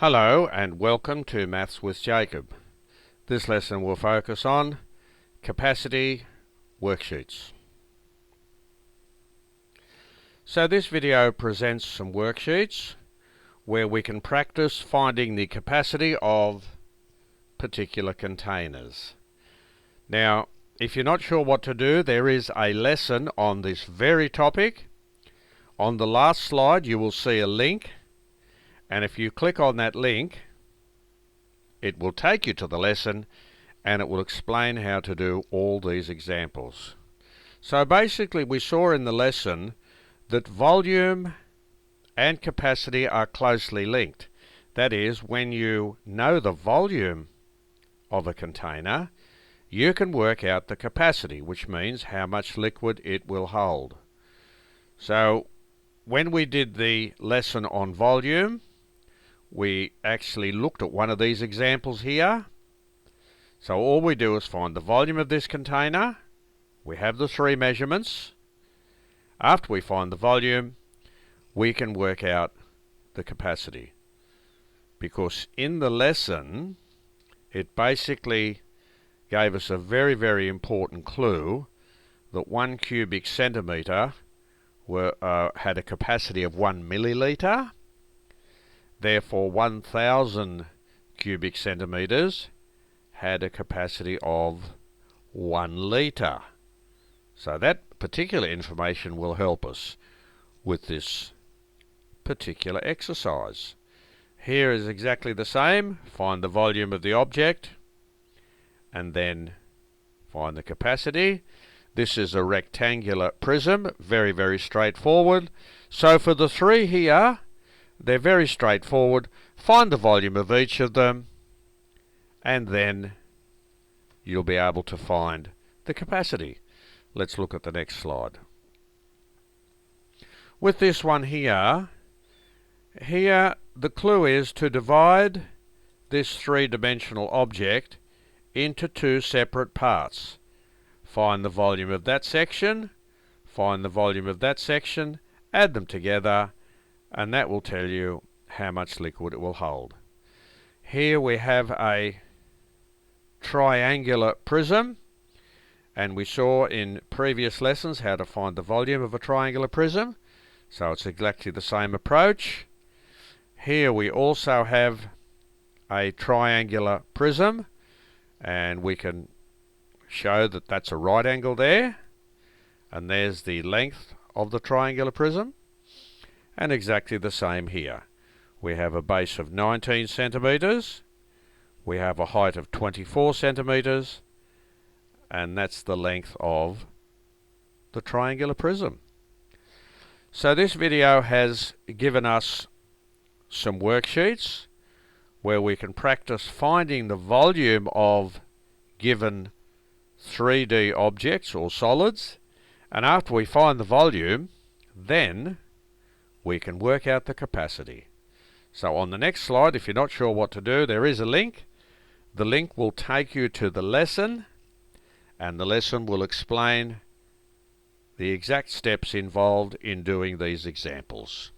Hello and welcome to Maths with Jacob. This lesson will focus on capacity worksheets. So this video presents some worksheets where we can practice finding the capacity of particular containers. Now, if you're not sure what to do, there is a lesson on this very topic. On the last slide you will see a link, and if you click on that link, it will take you to the lesson and it will explain how to do all these examples. So basically we saw in the lesson that volume and capacity are closely linked. That is, when you know the volume of a container, you can work out the capacity, which means how much liquid it will hold. So when we did the lesson on volume, we actually looked at one of these examples here. So all we do is find the volume of this container. We have the three measurements. After we find the volume, we can work out the capacity. Because in the lesson, it basically gave us a very, very important clue that 1 cubic centimetre had a capacity of 1 milliliter. Therefore, 1,000 cubic centimetres had a capacity of 1 litre. So that particular information will help us with this particular exercise. Here is exactly the same. Find the volume of the object and then find the capacity. This is a rectangular prism, very, very straightforward. So for the three here, they're very straightforward. Find the volume of each of them and then you'll be able to find the capacity. Let's look at the next slide. With this one here the clue is to divide this three-dimensional object into two separate parts. Find the volume of that section, find the volume of that section, add them together, and that will tell you how much liquid it will hold. Here we have a triangular prism, and we saw in previous lessons how to find the volume of a triangular prism, so it's exactly the same approach. Here we also have a triangular prism, and we can show that that's a right angle there, and there's the length of the triangular prism. And exactly the same here. We have a base of 19 centimetres, we have a height of 24 centimetres, and that's the length of the triangular prism. So this video has given us some worksheets where we can practice finding the volume of given 3D objects or solids, and after we find the volume, then we can work out the capacity. So on the next slide, if you're not sure what to do, there is a link. The link will take you to the lesson, and the lesson will explain the exact steps involved in doing these examples.